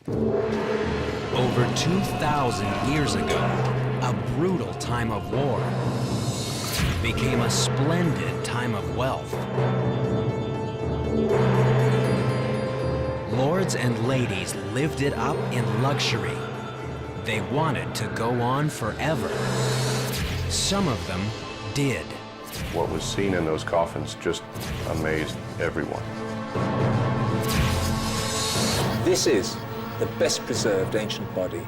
Over 2,000 years ago, a brutal time of war became a splendid time of wealth. Lords and ladies lived it up in luxury. They wanted to go on forever. Some of them did. What was seen in those coffins just amazed everyone. This is the best preserved ancient body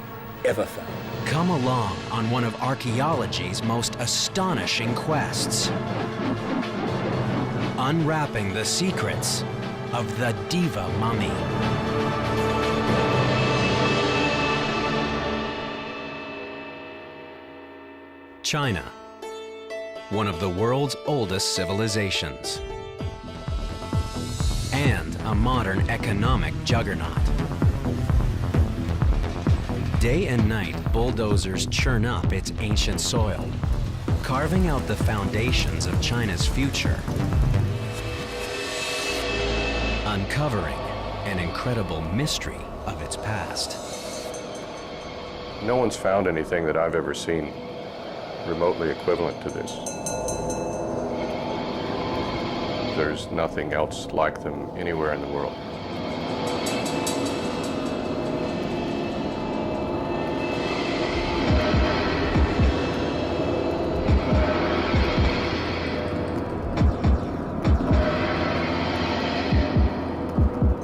ever found. Come along on one of archaeology's most astonishing quests. Unwrapping the secrets of the Diva Mummy. China, one of the world's oldest civilizations, and a modern economic juggernaut. Day and night, bulldozers churn up its ancient soil, carving out the foundations of China's future, uncovering an incredible mystery of its past. No one's found anything that I've ever seen remotely equivalent to this. There's nothing else like them anywhere in the world.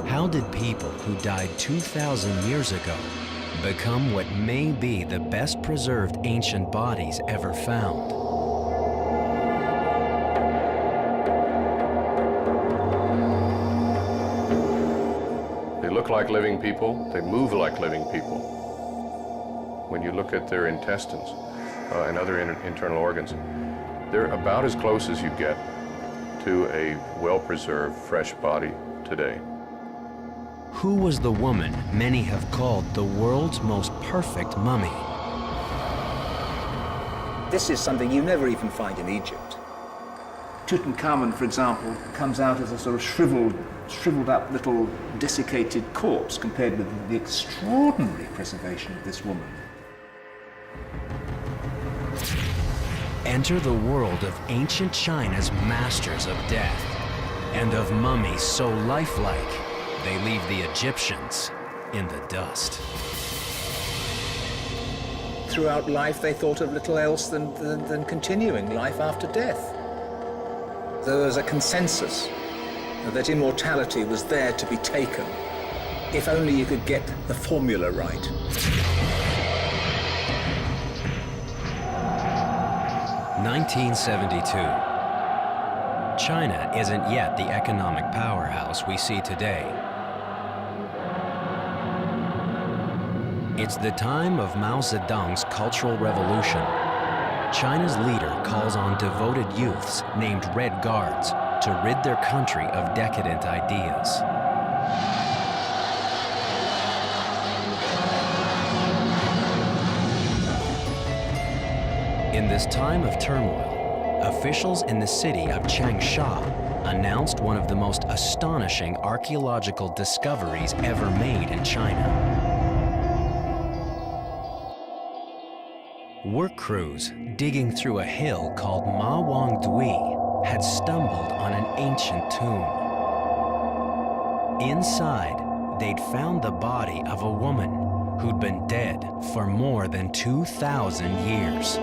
How did people who died 2,000 years ago become what may be the best preserved ancient bodies ever found? They look like living people, they move like living people. When you look at their intestines and other internal organs, they're about as close as you get to a well-preserved, fresh body today. Who was the woman many have called the world's most perfect mummy? This is something you never even find in Egypt. Tutankhamun, for example, comes out as a sort of shriveled up little desiccated corpse compared with the extraordinary preservation of this woman. Enter the world of ancient China's masters of death and of mummies so lifelike they leave the Egyptians in the dust. Throughout life, they thought of little else than continuing life after death. There was a consensus that immortality was there to be taken, if only you could get the formula right. (1972). China isn't yet the economic powerhouse we see today. It's the time of Mao Zedong's Cultural Revolution. China's leader calls on devoted youths named Red Guards to rid their country of decadent ideas. In this time of turmoil, officials in the city of Changsha announced one of the most astonishing archaeological discoveries ever made in China. Work crews digging through a hill called Ma Wang Dui had stumbled on an ancient tomb. Inside, they'd found the body of a woman who'd been dead for more than 2,000 years.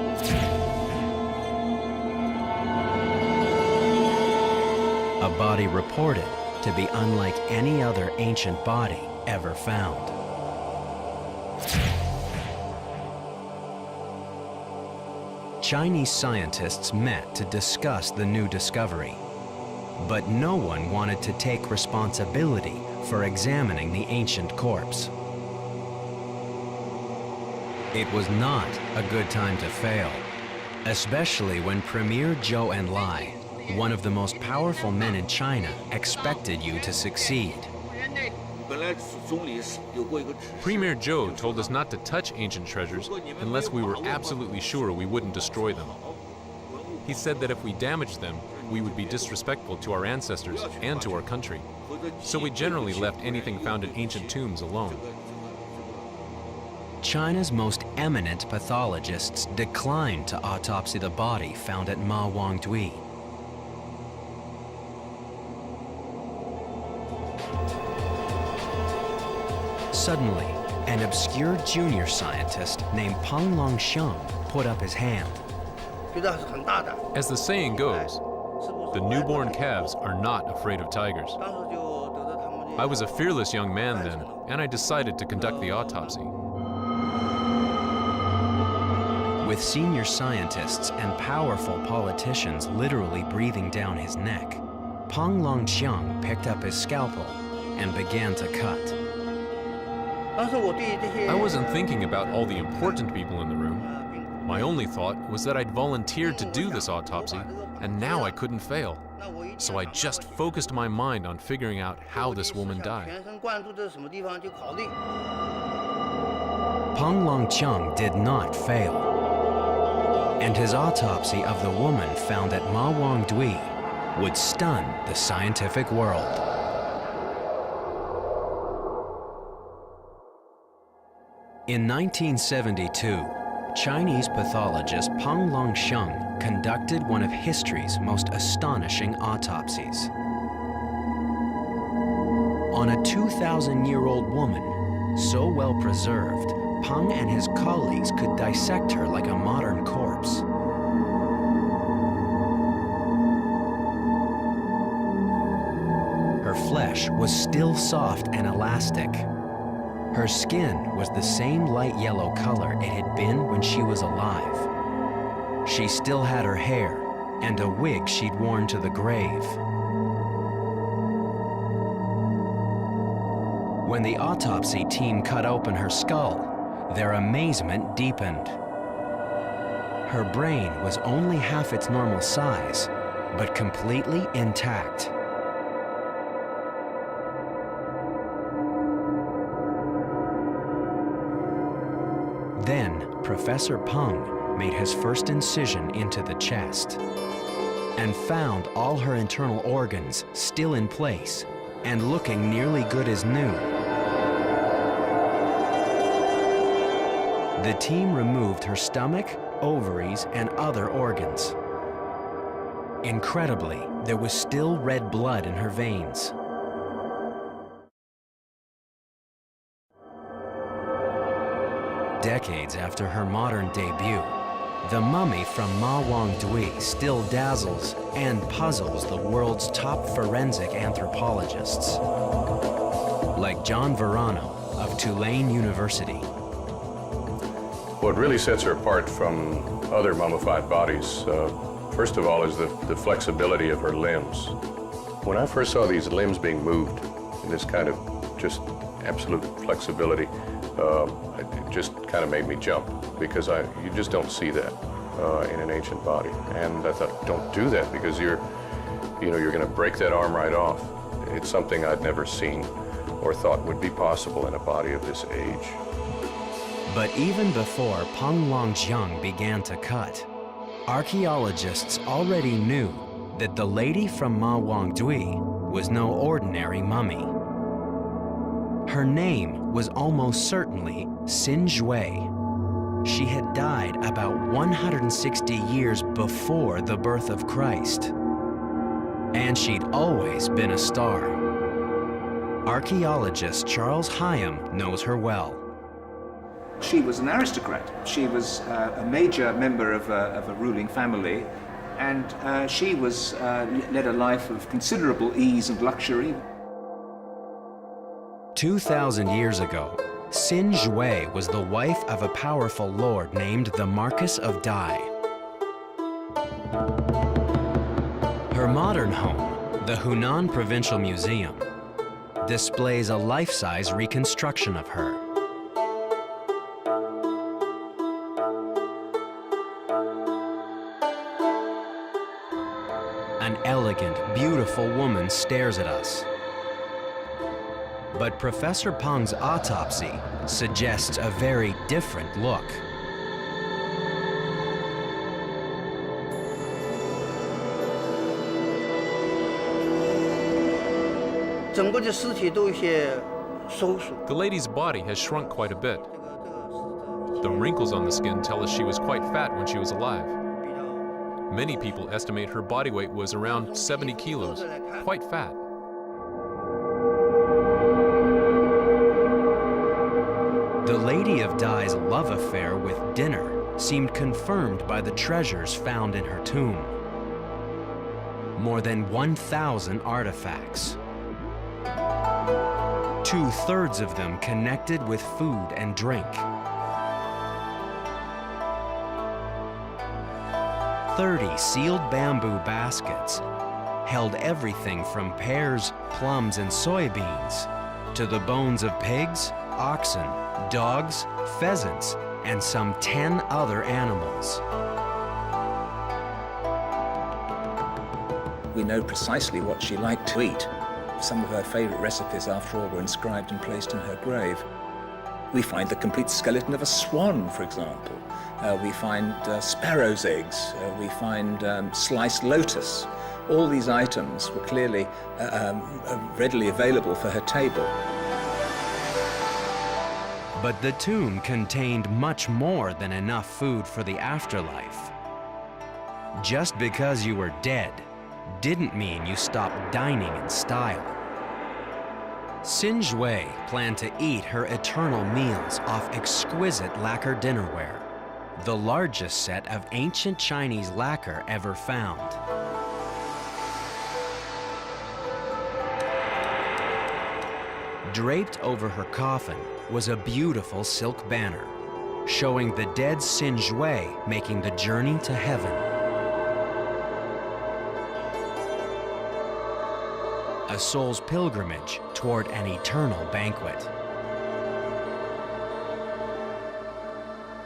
A body reported to be unlike any other ancient body ever found. Chinese scientists met to discuss the new discovery, but no one wanted to take responsibility for examining the ancient corpse. It was not a good time to fail, especially when Premier Zhou Enlai, one of the most powerful men in China, expected you to succeed. Premier Zhou told us not to touch ancient treasures unless we were absolutely sure we wouldn't destroy them. He said that if we damaged them, we would be disrespectful to our ancestors and to our country. So we generally left anything found in ancient tombs alone. China's most eminent pathologists declined to autopsy the body found at Ma Wangdui. Suddenly, an obscure junior scientist named Peng Longxiang put up his hand. As the saying goes, the newborn calves are not afraid of tigers. I was a fearless young man then, and I decided to conduct the autopsy. With senior scientists and powerful politicians literally breathing down his neck, Peng Longxiang picked up his scalpel and began to cut. I wasn't thinking about all the important people in the room. My only thought was that I'd volunteered to do this autopsy, and now I couldn't fail. So I just focused my mind on figuring out how this woman died. Peng Longxiang did not fail, and his autopsy of the woman found at Ma Wangdui would stun the scientific world. In 1972, Chinese pathologist Peng Longxiang conducted one of history's most astonishing autopsies. On a 2,000-year-old woman, so well preserved, Peng and his colleagues could dissect her like a modern corpse. Her flesh was still soft and elastic. Her skin was the same light yellow color it had been when she was alive. She still had her hair and a wig she'd worn to the grave. When the autopsy team cut open her skull, their amazement deepened. Her brain was only half its normal size, but completely intact. Then, Professor Peng made his first incision into the chest and found all her internal organs still in place and looking nearly good as new. The team removed her stomach, ovaries, and other organs. Incredibly, there was still red blood in her veins. Decades after her modern debut, the mummy from Ma Wangdui still dazzles and puzzles the world's top forensic anthropologists, like John Verano of Tulane University. What really sets her apart from other mummified bodies, first of all, is the flexibility of her limbs. When I first saw these limbs being moved in this kind of just absolute flexibility, it just kind of made me jump, because you just don't see that in an ancient body. And I thought, don't do that, because you're going to break that arm right off. It's something I'd never seen or thought would be possible in a body of this age. But even before Peng Longxiang began to cut, archaeologists already knew that the lady from Ma Wangdui was no ordinary mummy. Her name was almost certainly Xin Zhui. She had died about 160 years before the birth of Christ. And she'd always been a star. Archaeologist Charles Hyam knows her well. She was an aristocrat. She was a major member of a ruling family, and she led a life of considerable ease and luxury. 2,000 years ago, Xin Zhui was the wife of a powerful lord named the Marquis of Dai. Her modern home, the Hunan Provincial Museum, displays a life-size reconstruction of her. An elegant, beautiful woman stares at us. But Professor Peng's autopsy suggests a very different look. The lady's body has shrunk quite a bit. The wrinkles on the skin tell us she was quite fat when she was alive. Many people estimate her body weight was around 70 kilos, quite fat. The Lady of Dai's love affair with dinner seemed confirmed by the treasures found in her tomb. More than 1,000 artifacts. 2/3 of them connected with food and drink. 30 sealed bamboo baskets held everything from pears, plums, and soybeans to the bones of pigs, oxen, dogs, pheasants, and some 10 other animals. We know precisely what she liked to eat. Some of her favorite recipes, after all, were inscribed and placed in her grave. We find the complete skeleton of a swan, for example. We find sparrow's eggs. We find sliced lotus. All these items were clearly readily available for her table. But the tomb contained much more than enough food for the afterlife. Just because you were dead didn't mean you stopped dining in style. Xin Zhui planned to eat her eternal meals off exquisite lacquer dinnerware, the largest set of ancient Chinese lacquer ever found. Draped over her coffin was a beautiful silk banner, showing the dead Xin Zhui making the journey to heaven. A soul's pilgrimage toward an eternal banquet.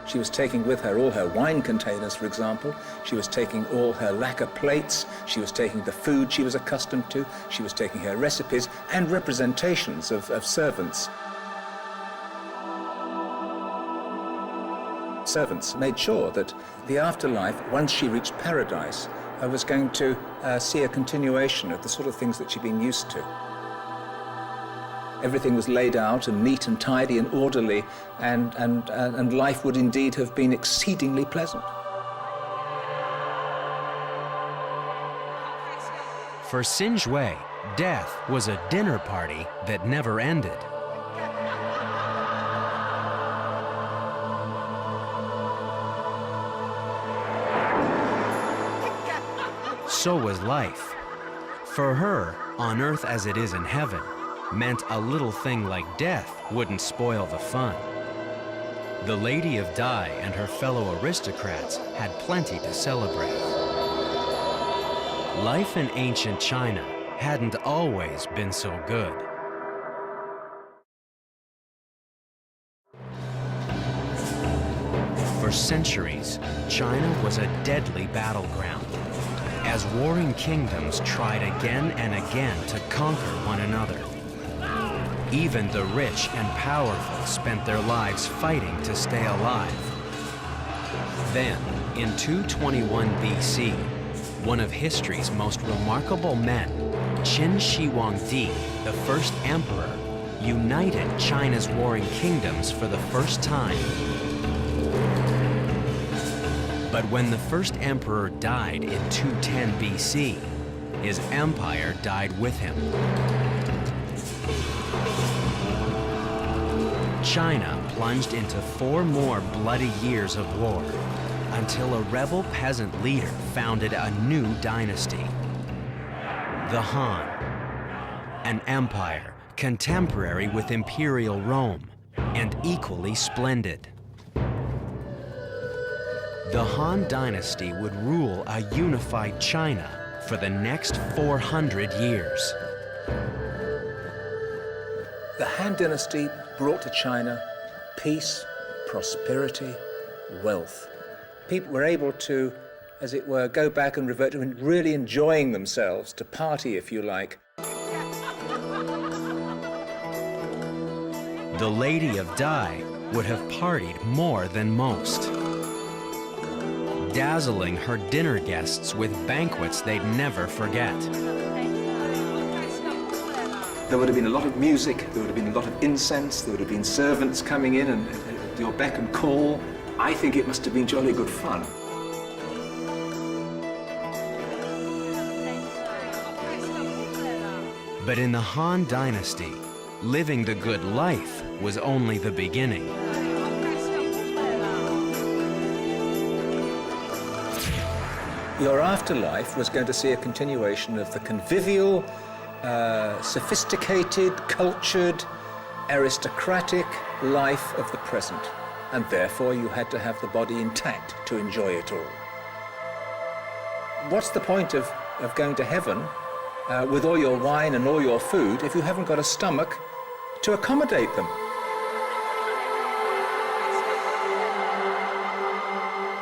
She was taking with her all her wine containers, for example. She was taking all her lacquer plates. She was taking the food she was accustomed to. She was taking her recipes and representations of servants. Servants made sure that the afterlife, once she reached paradise, was going to see a continuation of the sort of things that she'd been used to. Everything was laid out and neat and tidy and orderly, and life would indeed have been exceedingly pleasant. For Xin Zhui, death was a dinner party that never ended. So was life. For her, on earth as it is in heaven, meant a little thing like death wouldn't spoil the fun. The Lady of Dai and her fellow aristocrats had plenty to celebrate. Life in ancient China hadn't always been so good. For centuries, China was a deadly battleground, as warring kingdoms tried again and again to conquer one another. Even the rich and powerful spent their lives fighting to stay alive. Then, in 221 BC, one of history's most remarkable men, Qin Shi Huangdi, the first emperor, united China's warring kingdoms for the first time. But when the first emperor died in 210 BC, his empire died with him. China plunged into 4 more bloody years of war until a rebel peasant leader founded a new dynasty, the Han, an empire contemporary with Imperial Rome and equally splendid. The Han dynasty would rule a unified China for the next 400 years. The Han dynasty brought to China peace, prosperity, wealth. People were able to, as it were, go back and revert to really enjoying themselves, to party, if you like. The Lady of Dai would have partied more than most, dazzling her dinner guests with banquets they'd never forget. There would have been a lot of music, there would have been a lot of incense, there would have been servants coming in and at your beck and call. I think it must have been jolly good fun. But in the Han Dynasty, living the good life was only the beginning. Your afterlife was going to see a continuation of the convivial, sophisticated, cultured, aristocratic life of the present. And therefore you had to have the body intact to enjoy it all. What's the point of going to heaven with all your wine and all your food if you haven't got a stomach to accommodate them?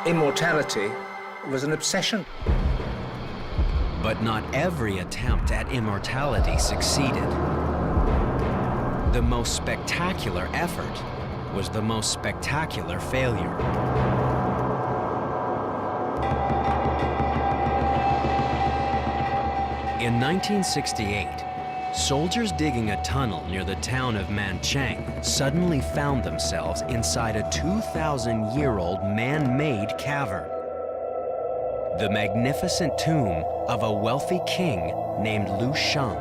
Immortality was an obsession. But not every attempt at immortality succeeded. The most spectacular effort was the most spectacular failure. In 1968, soldiers digging a tunnel near the town of Manchang suddenly found themselves inside a 2,000-year-old man-made cavern. The magnificent tomb of a wealthy king named Lu Sheng.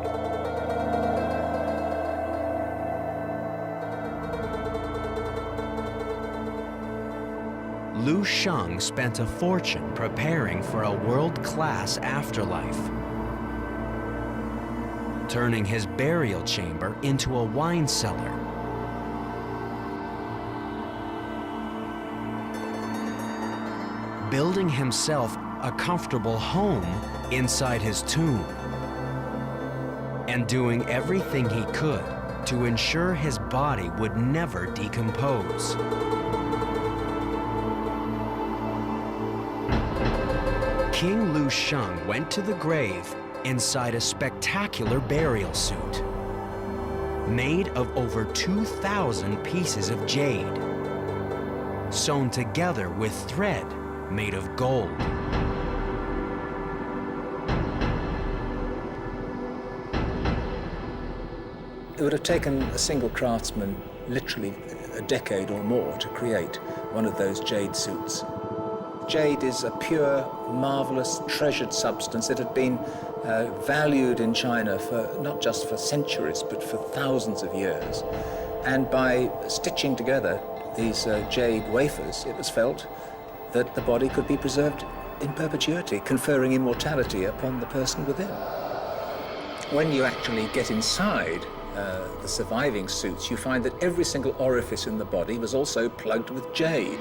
Lu Sheng spent a fortune preparing for a world-class afterlife, turning his burial chamber into a wine cellar. Building himself a comfortable home inside his tomb, and doing everything he could to ensure his body would never decompose. King Lu Sheng went to the grave inside a spectacular burial suit, made of over 2,000 pieces of jade, sewn together with thread made of gold. It would have taken a single craftsman literally a decade or more to create one of those jade suits. Jade is a pure, marvelous, treasured substance that had been valued in China for not just for centuries, but for thousands of years. And by stitching together these jade wafers, it was felt that the body could be preserved in perpetuity, conferring immortality upon the person within. When you actually get inside the surviving suits, you find that every single orifice in the body was also plugged with jade.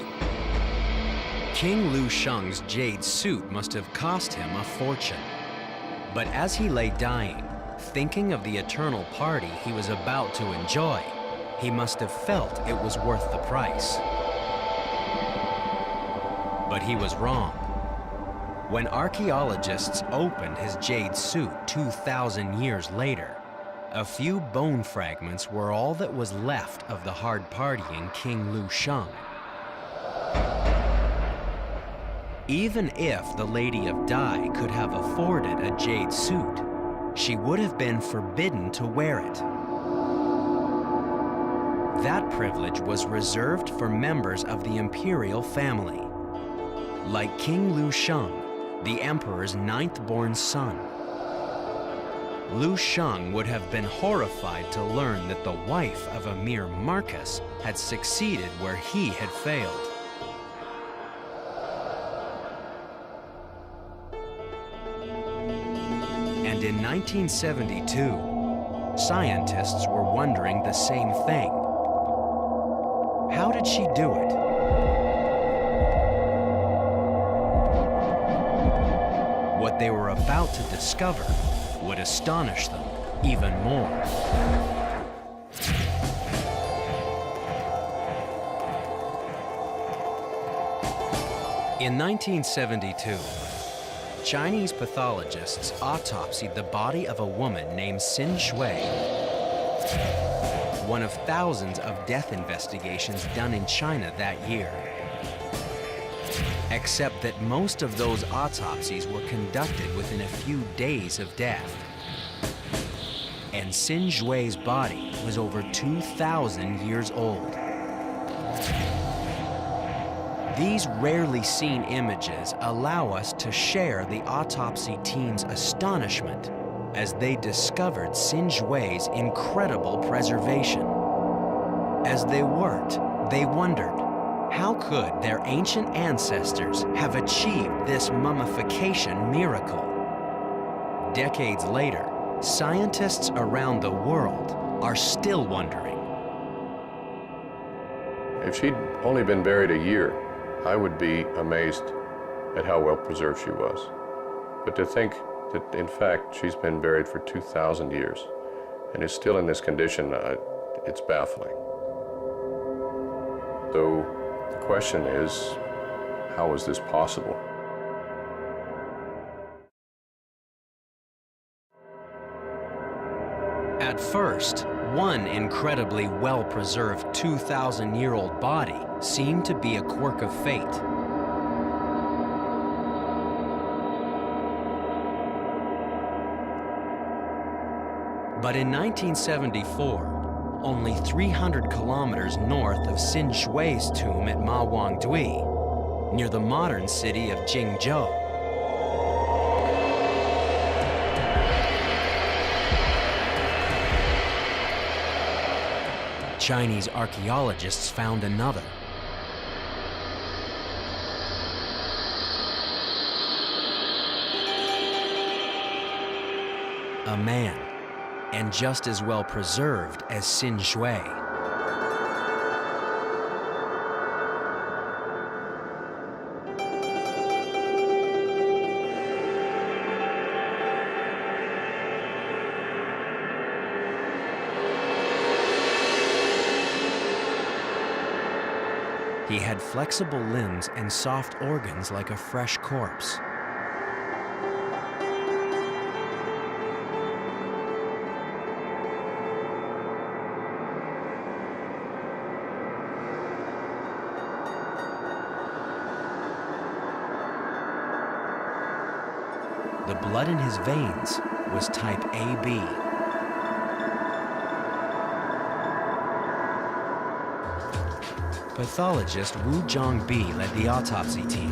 King Lu Sheng's jade suit must have cost him a fortune. But as he lay dying, thinking of the eternal party he was about to enjoy, he must have felt it was worth the price. But he was wrong. When archaeologists opened his jade suit 2,000 years later, a few bone fragments were all that was left of the hard-partying King Lu Sheng. Even if the Lady of Dai could have afforded a jade suit, she would have been forbidden to wear it. That privilege was reserved for members of the imperial family, like King Lu Sheng, the emperor's ninth-born son. Lu Sheng would have been horrified to learn that the wife of a mere Marcus had succeeded where he had failed. And in 1972, scientists were wondering the same thing. How did she do it? What they were about to discover would astonish them even more. In 1972, Chinese pathologists autopsied the body of a woman named Xin Shui, one of thousands of death investigations done in China that year. Except that most of those autopsies were conducted within a few days of death. And Xin Shui's body was over 2,000 years old. These rarely seen images allow us to share the autopsy team's astonishment as they discovered Sin Shui's incredible preservation. As they worked, they wondered, how could their ancient ancestors have achieved this mummification miracle? Decades later, scientists around the world are still wondering. If she'd only been buried a year, I would be amazed at how well preserved she was. But to think that, in fact, she's been buried for 2,000 years and is still in this condition, it's baffling. So the question is, how is this possible? At first, one incredibly well-preserved 2,000-year-old body seemed to be a quirk of fate. But in 1974, only 300 kilometers north of Sin Shui's tomb at Ma Wangdui, near the modern city of Jingzhou, Chinese archaeologists found another. A man, and just as well preserved as Sin Shui. He had flexible limbs and soft organs like a fresh corpse. The blood in his veins was type AB. Pathologist Wu Zhongbi led the autopsy team.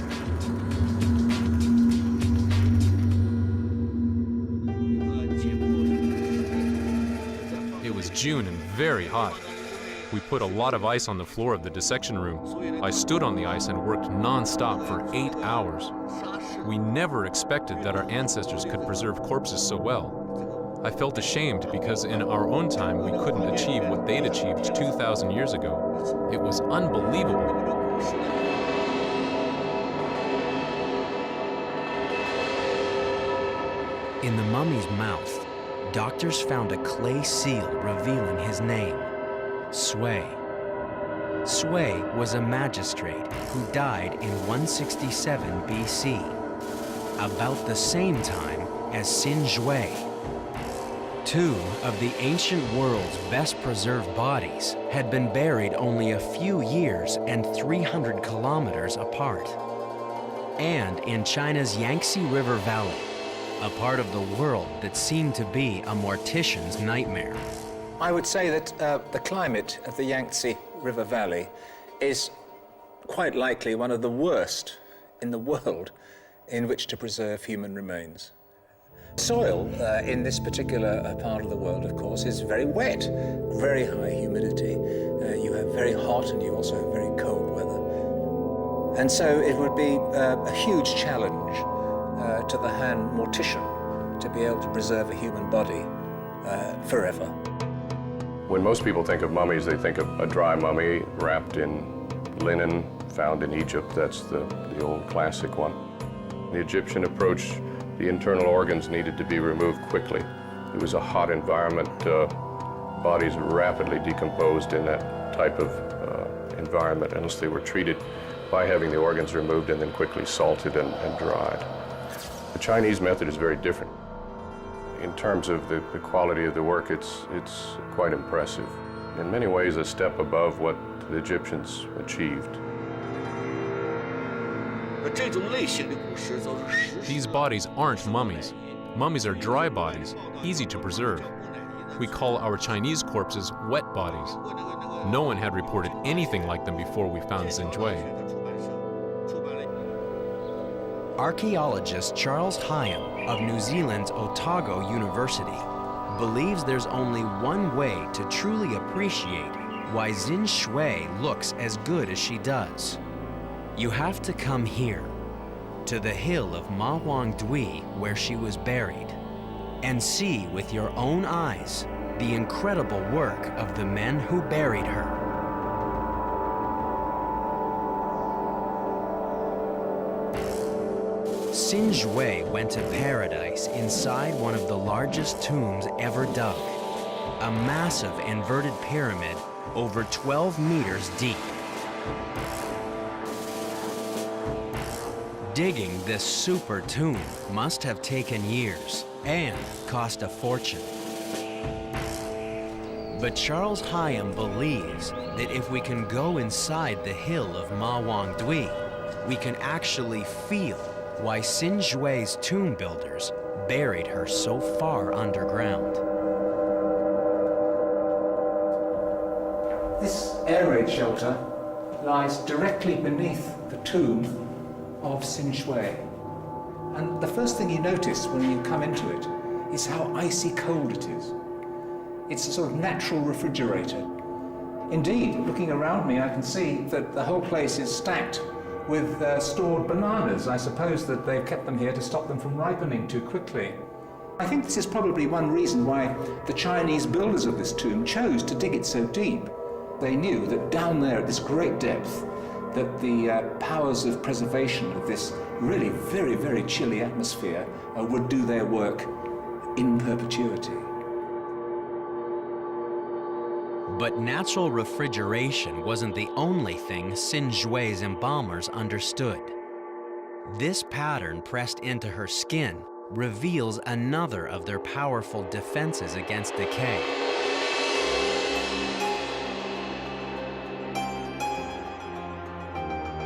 It was June and very hot. We put a lot of ice on the floor of the dissection room. I stood on the ice and worked non-stop for 8 hours. We never expected that our ancestors could preserve corpses so well. I felt ashamed because in our own time we couldn't achieve what they'd achieved 2,000 years ago. It was unbelievable. In the mummy's mouth, doctors found a clay seal revealing his name, Sui. Sui was a magistrate who died in 167 BC, about the same time as Sin Shui. Two of the ancient world's best preserved bodies had been buried only a few years and 300 kilometers apart. And in China's Yangtze River Valley, a part of the world that seemed to be a mortician's nightmare. I would say that the climate of the Yangtze River Valley is quite likely one of the worst in the world in which to preserve human remains. Soil in this particular part of the world, of course, is very wet, very high humidity. You have very hot and you also have very cold weather. And so it would be a huge challenge to the hand mortician to be able to preserve a human body forever. When most people think of mummies, they think of a dry mummy wrapped in linen found in Egypt. That's the old classic one. The Egyptian approach, the internal organs needed to be removed quickly. It was a hot environment. Bodies rapidly decomposed in that type of environment unless they were treated by having the organs removed and then quickly salted and dried. The Chinese method is very different. In terms of the quality of the work, it's quite impressive. In many ways, a step above what the Egyptians achieved. These bodies aren't mummies. Mummies are dry bodies, easy to preserve. We call our Chinese corpses wet bodies. No one had reported anything like them before we found Sin Shui. Archaeologist Charles Hyam of New Zealand's Otago University believes there's only one way to truly appreciate why Xin Shui looks as good as she does. You have to come here, to the hill of Ma Wang Dui where she was buried, and see with your own eyes the incredible work of the men who buried her. Xin Shui went to paradise inside one of the largest tombs ever dug, a massive inverted pyramid over 12 meters deep. Digging this super tomb must have taken years and cost a fortune. But Charles Hyam believes that if we can go inside the hill of Ma Wang Dui, we can actually feel why Xin Shui's tomb builders buried her so far underground. This air raid shelter lies directly beneath the tomb of Xin Shui. And the first thing you notice when you come into it is how icy cold it is. It's a sort of natural refrigerator. Indeed, looking around me, I can see that the whole place is stacked with stored bananas. I suppose that they've kept them here to stop them from ripening too quickly. I think this is probably one reason why the Chinese builders of this tomb chose to dig it so deep. They knew that down there at this great depth, that the powers of preservation of this really very, very chilly atmosphere would do their work in perpetuity. But natural refrigeration wasn't the only thing Xin Shui's embalmers understood. This pattern pressed into her skin reveals another of their powerful defenses against decay.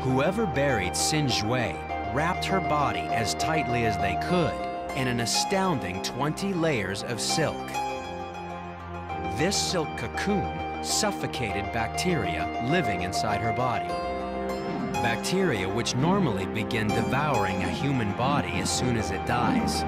Whoever buried Xin Shui wrapped her body as tightly as they could in an astounding 20 layers of silk. This silk cocoon suffocated bacteria living inside her body. Bacteria which normally begin devouring a human body as soon as it dies.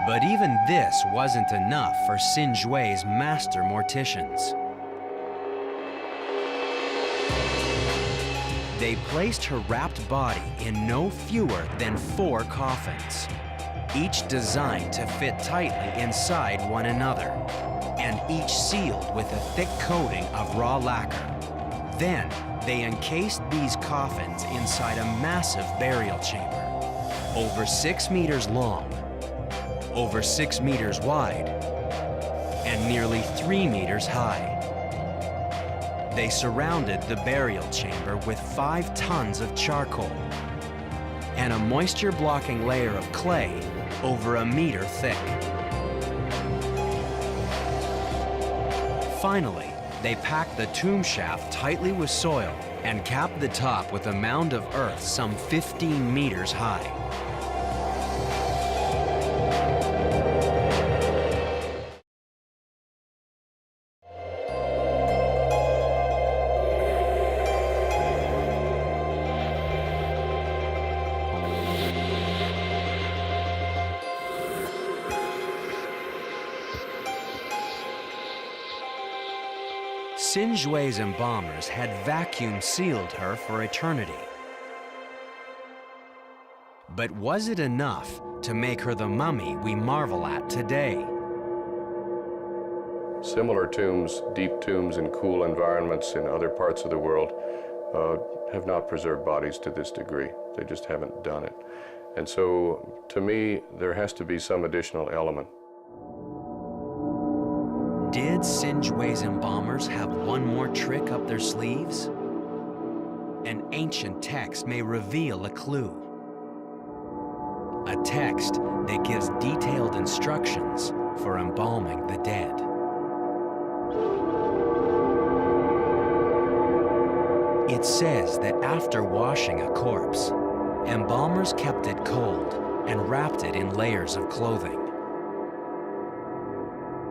But even this wasn't enough for Xin Shui's master morticians. They placed her wrapped body in no fewer than 4 coffins, each designed to fit tightly inside one another, and each sealed with a thick coating of raw lacquer. Then, they encased these coffins inside a massive burial chamber, over 6 meters long, over 6 meters wide, and nearly 3 meters high. They surrounded the burial chamber with 5 tons of charcoal and a moisture-blocking layer of clay over 1 meter thick. Finally, they packed the tomb shaft tightly with soil and capped the top with a mound of earth some 15 meters high. Xin Shui's embalmers had vacuum sealed her for eternity. But was it enough to make her the mummy we marvel at today? Similar tombs, deep tombs in cool environments in other parts of the world, have not preserved bodies to this degree. They just haven't done it. And so, to me, there has to be some additional element. Did Xin Shui's embalmers have one more trick up their sleeves? An ancient text may reveal a clue. A text that gives detailed instructions for embalming the dead. It says that after washing a corpse, embalmers kept it cold and wrapped it in layers of clothing.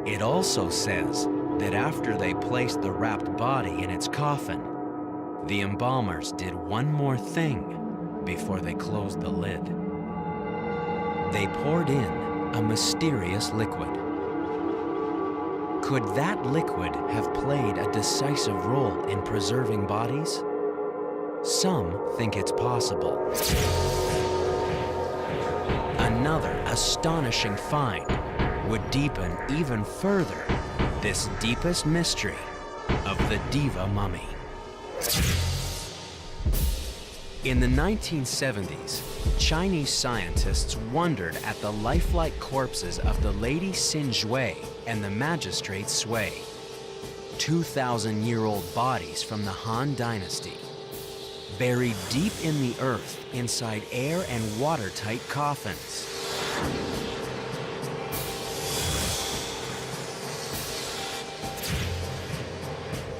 It also says that after they placed the wrapped body in its coffin, the embalmers did one more thing before they closed the lid. They poured in a mysterious liquid. Could that liquid have played a decisive role in preserving bodies? Some think it's possible. Another astonishing find would deepen even further this deepest mystery of the diva mummy. In the 1970s, Chinese scientists wondered at the lifelike corpses of the Lady Xin Shui and the Magistrate Sui, 2,000-year-old bodies from the Han Dynasty, buried deep in the earth inside air and watertight coffins.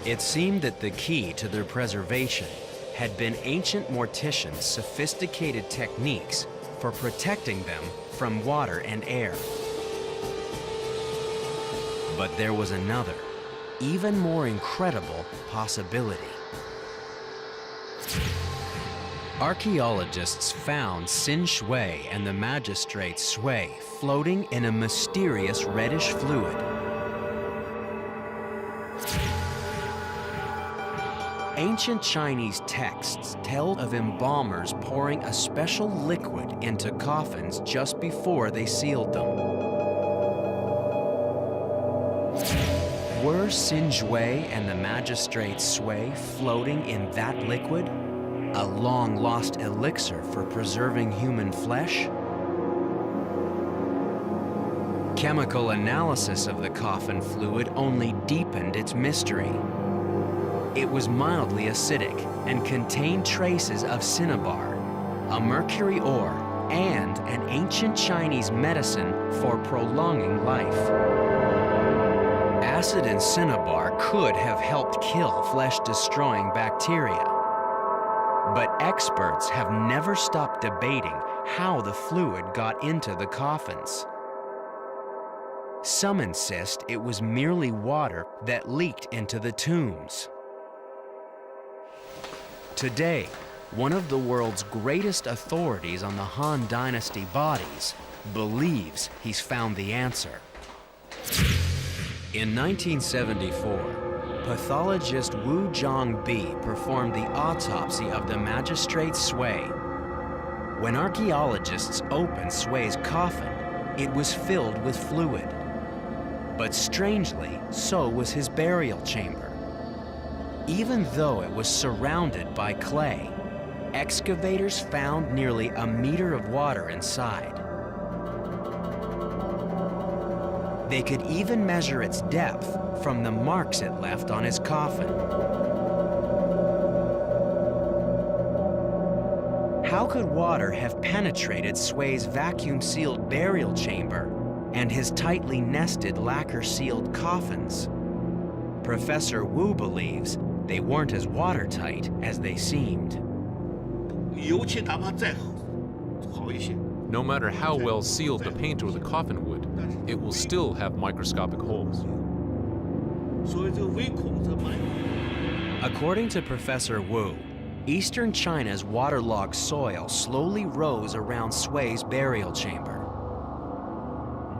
It seemed that the key to their preservation had been ancient morticians' sophisticated techniques for protecting them from water and air. But there was another, even more incredible possibility. Archaeologists found Xin Shui and the Magistrate Sui floating in a mysterious reddish fluid. Ancient Chinese texts tell of embalmers pouring a special liquid into coffins just before they sealed them. Were Xin Shui and the Magistrate Sui floating in that liquid? A long-lost elixir for preserving human flesh? Chemical analysis of the coffin fluid only deepened its mystery. It was mildly acidic and contained traces of cinnabar, a mercury ore, and an ancient Chinese medicine for prolonging life. Acid and cinnabar could have helped kill flesh-destroying bacteria. But experts have never stopped debating how the fluid got into the coffins. Some insist it was merely water that leaked into the tombs. Today, one of the world's greatest authorities on the Han Dynasty bodies believes he's found the answer. In 1974, pathologist Wu Zhongbi performed the autopsy of the Magistrate Sui. When archaeologists opened Sui's coffin, it was filled with fluid. But strangely, so was his burial chamber. Even though it was surrounded by clay, excavators found nearly a meter of water inside. They could even measure its depth from the marks it left on his coffin. How could water have penetrated Sui's vacuum-sealed burial chamber and his tightly nested lacquer-sealed coffins? Professor Wu believes they weren't as watertight as they seemed. No matter how well sealed the paint or the coffin would, it will still have microscopic holes. According to Professor Wu, eastern China's waterlogged soil slowly rose around Sui's burial chamber.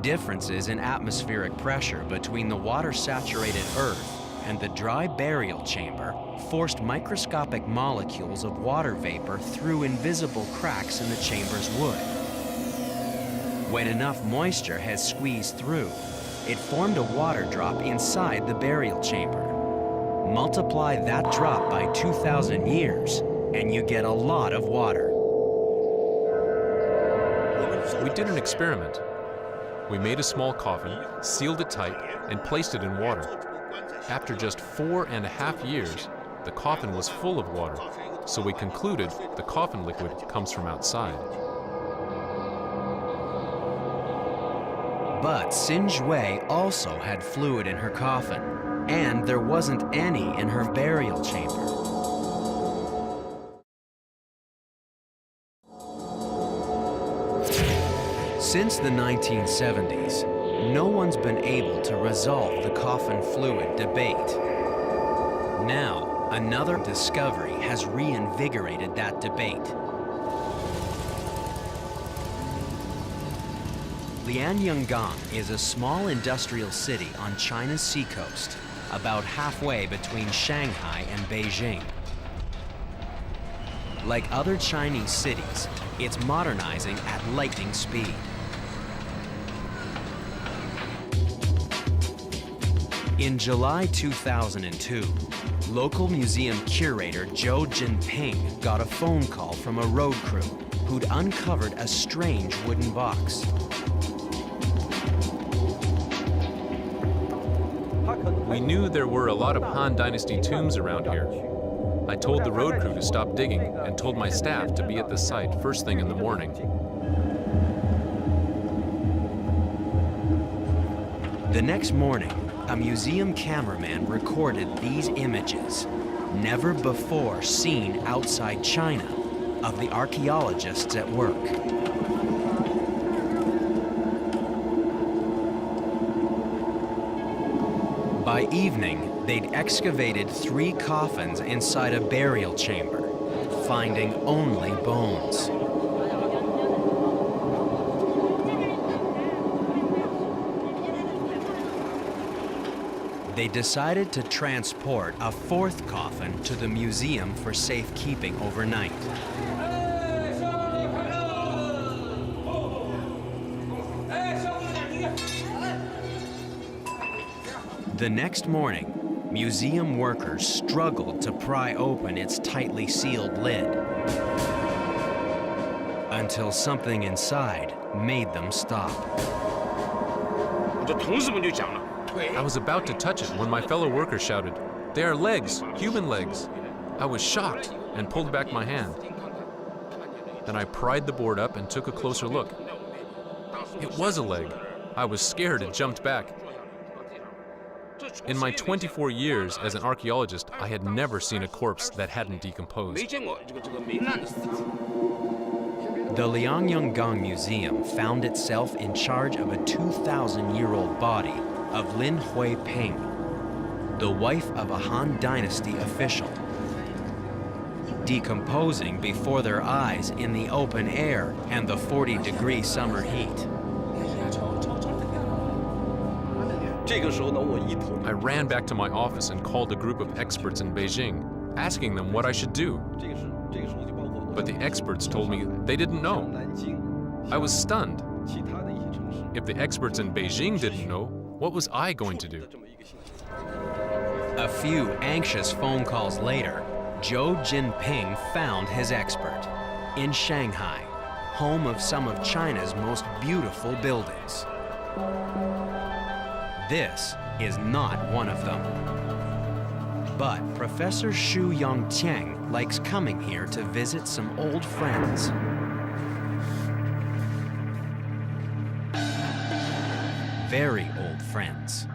Differences in atmospheric pressure between the water-saturated earth and the dry burial chamber forced microscopic molecules of water vapor through invisible cracks in the chamber's wood. When enough moisture had squeezed through, it formed a water drop inside the burial chamber. Multiply that drop by 2,000 years, and you get a lot of water. We did an experiment. We made a small coffin, sealed it tight, and placed it in water. After just 4.5 years, the coffin was full of water, so we concluded the coffin liquid comes from outside. But Xin Shui also had fluid in her coffin, and there wasn't any in her burial chamber. Since the 1970s, no one's been able to resolve the coffin fluid debate. Now, another discovery has reinvigorated that debate. Lianyungang is a small industrial city on China's seacoast, about halfway between Shanghai and Beijing. Like other Chinese cities, it's modernizing at lightning speed. In July 2002, local museum curator Zhou Jinping got a phone call from a road crew who'd uncovered a strange wooden box. We knew there were a lot of Han Dynasty tombs around here. I told the road crew to stop digging and told my staff to be at the site first thing in the morning. The next morning, a museum cameraman recorded these images, never before seen outside China, of the archaeologists at work. By evening, they'd excavated 3 coffins inside a burial chamber, finding only bones. They decided to transport a 4th coffin to the museum for safekeeping overnight. The next morning, museum workers struggled to pry open its tightly sealed lid, until something inside made them stop. I was about to touch it when my fellow worker shouted, "They are legs, human legs." I was shocked and pulled back my hand. Then I pried the board up and took a closer look. It was a leg. I was scared and jumped back. In my 24 years as an archaeologist, I had never seen a corpse that hadn't decomposed. The Lianyungang Museum found itself in charge of a 2,000-year-old body of Lin Huiping, the wife of a Han Dynasty official, decomposing before their eyes in the open air and the 40-degree summer heat. I ran back to my office and called a group of experts in Beijing, asking them what I should do. But the experts told me they didn't know. I was stunned. If the experts in Beijing didn't know, what was I going to do? A few anxious phone calls later, Zhou Jinping found his expert in Shanghai, home of some of China's most beautiful buildings. This is not one of them. But Professor Xu Yongqiang likes coming here to visit some old friends. Very old friends.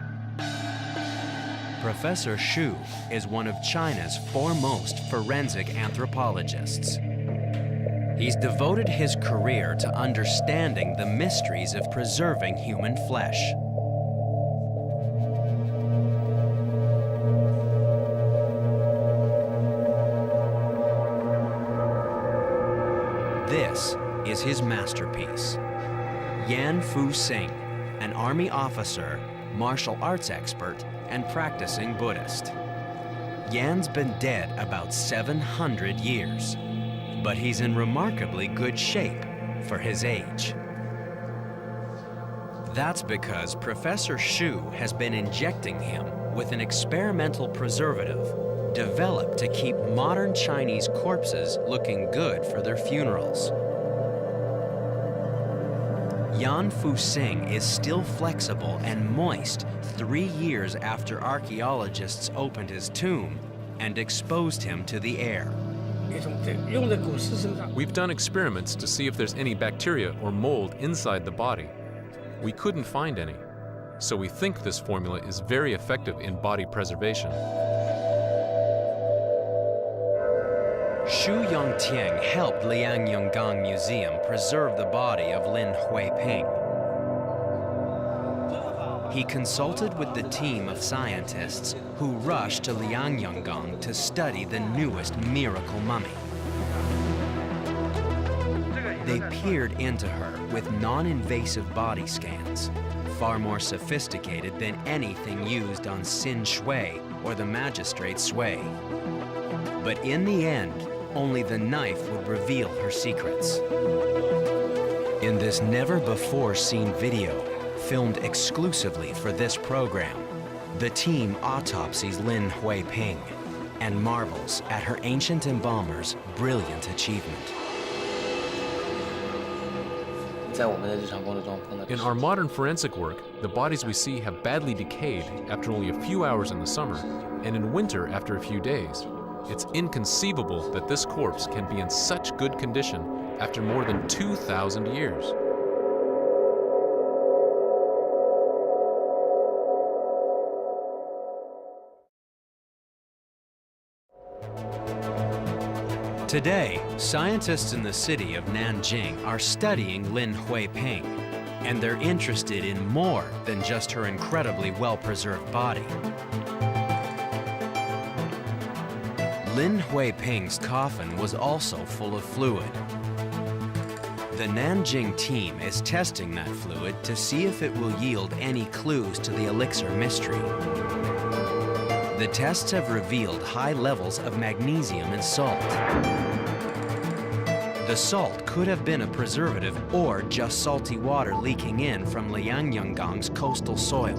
Professor Xu is one of China's foremost forensic anthropologists. He's devoted his career to understanding the mysteries of preserving human flesh. This is his masterpiece. Yan Fu-Sing, an army officer, martial arts expert, and practicing Buddhist. Yan's been dead about 700 years, but he's in remarkably good shape for his age. That's because Professor Xu has been injecting him with an experimental preservative developed to keep modern Chinese corpses looking good for their funerals. Yan Fu-Sing is still flexible and moist 3 years after archaeologists opened his tomb and exposed him to the air. We've done experiments to see if there's any bacteria or mold inside the body. We couldn't find any, so we think this formula is very effective in body preservation. Xu Yongqiang helped Lianyungang Museum preserve the body of Lin Huiping. he consulted with the team of scientists who rushed to Liangyanggang to study the newest miracle mummy. They peered into her with non-invasive body scans, far more sophisticated than anything used on Sin Shui or the magistrate Sui. But in the end, only the knife would reveal her secrets. In this never-before-seen video, filmed exclusively for this program, the team autopsies Lin Huiping and marvels at her ancient embalmer's brilliant achievement. In our modern forensic work, the bodies we see have badly decayed after only a few hours in the summer, and in winter after a few days. It's inconceivable that this corpse can be in such good condition after more than 2,000 years. Today, scientists in the city of Nanjing are studying Lin Huiping, and they're interested in more than just her incredibly well-preserved body. Lin Huiping's coffin was also full of fluid. The Nanjing team is testing that fluid to see if it will yield any clues to the elixir mystery. The tests have revealed high levels of magnesium and salt. The salt could have been a preservative or just salty water leaking in from Liangyangang's coastal soil.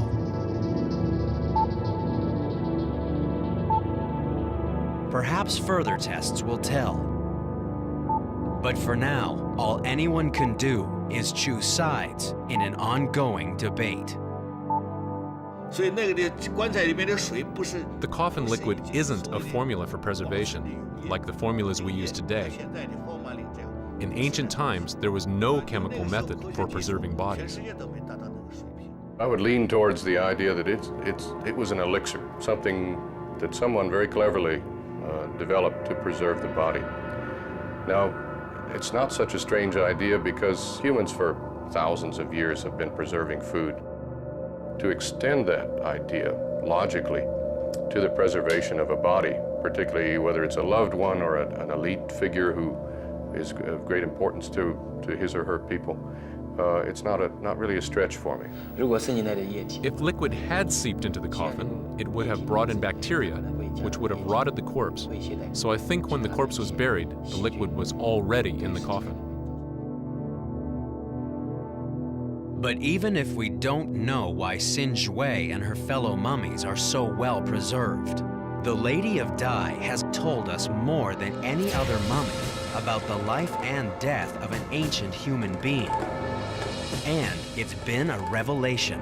Perhaps further tests will tell. But for now, all anyone can do is choose sides in an ongoing debate. The coffin liquid isn't a formula for preservation, like the formulas we use today. In ancient times, there was no chemical method for preserving bodies. I would lean towards the idea that it was an elixir, something that someone very cleverly developed to preserve the body. Now, it's not such a strange idea because humans for thousands of years have been preserving food. To extend that idea logically to the preservation of a body, particularly whether it's a loved one or an elite figure who is of great importance to his or her people, it's not really a stretch for me. If liquid had seeped into the coffin, it would have brought in bacteria, which would have rotted the corpse. So I think when the corpse was buried, the liquid was already in the coffin. But even if we don't know why Sin Shui and her fellow mummies are so well preserved, the Lady of Dai has told us more than any other mummy about the life and death of an ancient human being. And it's been a revelation.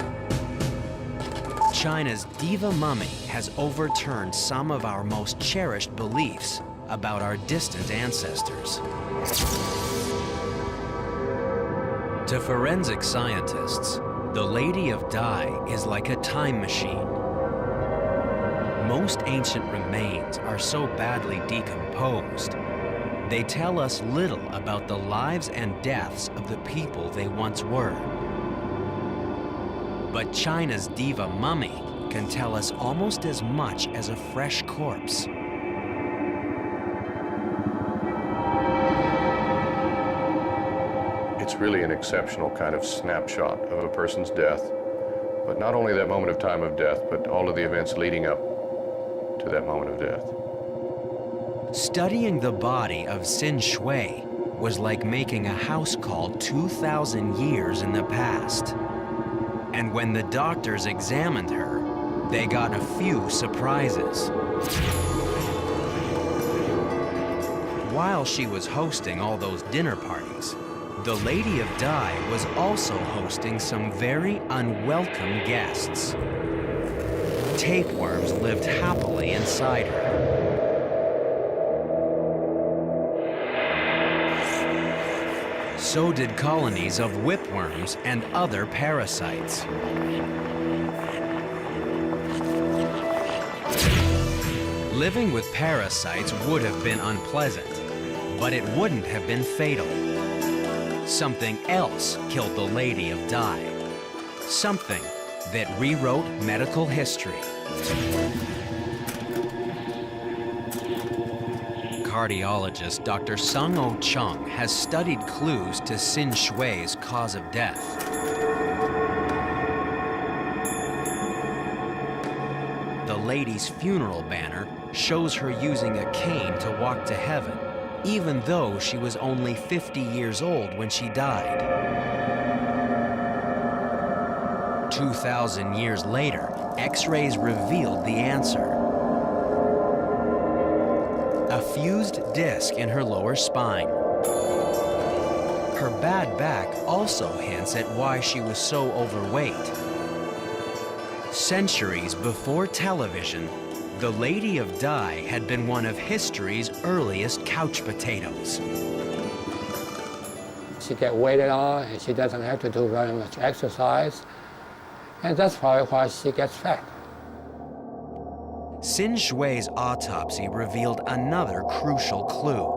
China's diva mummy has overturned some of our most cherished beliefs about our distant ancestors. To forensic scientists, the Lady of Dai is like a time machine. Most ancient remains are so badly decomposed, they tell us little about the lives and deaths of the people they once were. But China's diva mummy can tell us almost as much as a fresh corpse. It's really an exceptional kind of snapshot of a person's death, but not only that moment of time of death, but all of the events leading up to that moment of death. Studying the body of Sin Shui was like making a house call 2,000 years in the past. And when the doctors examined her, they got a few surprises. While she was hosting all those dinner parties, the Lady of Dai was also hosting some very unwelcome guests. Tapeworms lived happily inside her. So did colonies of whipworms and other parasites. Living with parasites would have been unpleasant, but it wouldn't have been fatal. Something else killed the Lady of Dai. Something that rewrote medical history. Cardiologist Dr. Sung-Oh Chung has studied clues to Sin Shui's cause of death. The lady's funeral banner shows her using a cane to walk to heaven, even though she was only 50 years old when she died. 2,000 years later, X-rays revealed the answer. A fused disc in her lower spine. Her bad back also hints at why she was so overweight. Centuries before television, the Lady of Dai had been one of history's earliest couch potatoes. She gets weighted on and she doesn't have to do very much exercise. And that's probably why she gets fat. Sin Shui's autopsy revealed another crucial clue.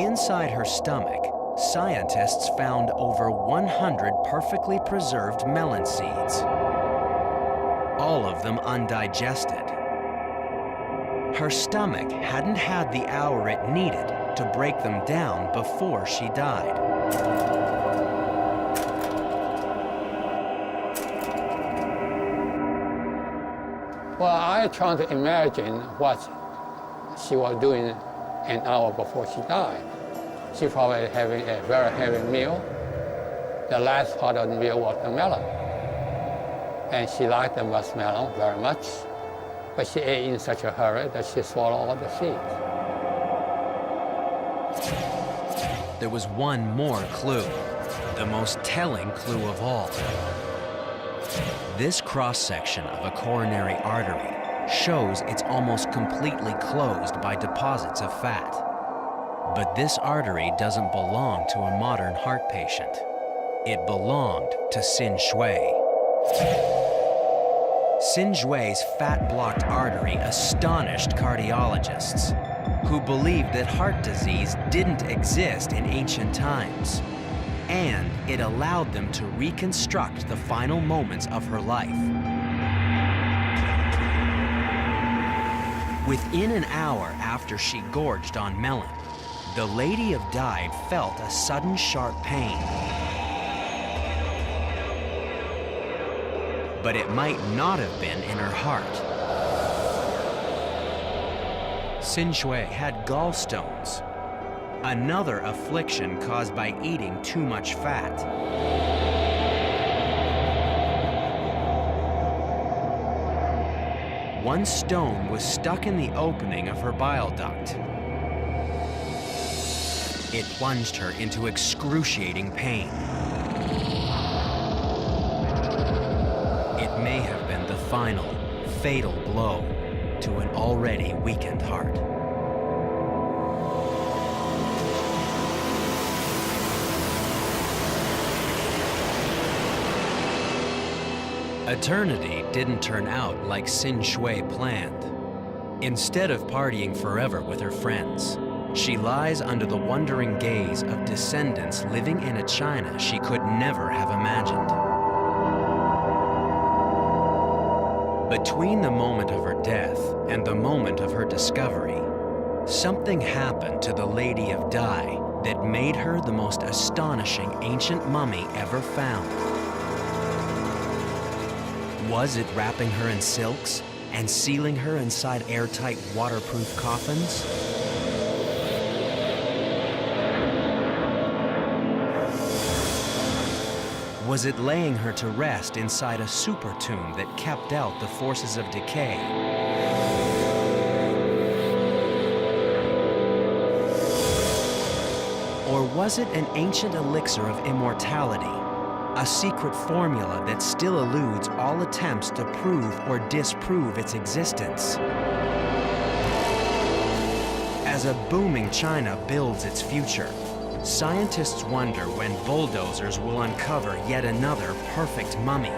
Inside her stomach, scientists found over 100 perfectly preserved melon seeds, all of them undigested. Her stomach hadn't had the hour it needed to break them down before she died. Well, I try to imagine what she was doing an hour before she died. She probably having a very heavy meal. The last part of the meal was the melon. And she liked the muskmelon very much, but she ate in such a hurry that she swallowed all the seeds. There was one more clue, the most telling clue of all. This cross-section of a coronary artery shows it's almost completely closed by deposits of fat. But this artery doesn't belong to a modern heart patient. It belonged to Sin Shui. Sin Shui's fat-blocked artery astonished cardiologists, who believed that heart disease didn't exist in ancient times. And it allowed them to reconstruct the final moments of her life. Within an hour after she gorged on melon, the Lady of Dai felt a sudden sharp pain. But it might not have been in her heart. Sin Shui had gallstones, another affliction caused by eating too much fat. One stone was stuck in the opening of her bile duct. It plunged her into excruciating pain. It may have been the final, fatal blow to an already weakened heart. Eternity didn't turn out like Sin Shui planned. Instead of partying forever with her friends, she lies under the wondering gaze of descendants living in a China she could never have imagined. Between the moment of her death and the moment of her discovery, something happened to the Lady of Dai that made her the most astonishing ancient mummy ever found. Was it wrapping her in silks and sealing her inside airtight, waterproof coffins? Was it laying her to rest inside a super tomb that kept out the forces of decay? Or was it an ancient elixir of immortality? A secret formula that still eludes all attempts to prove or disprove its existence. As a booming China builds its future, scientists wonder when bulldozers will uncover yet another perfect mummy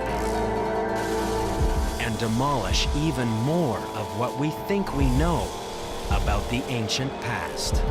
and demolish even more of what we think we know about the ancient past.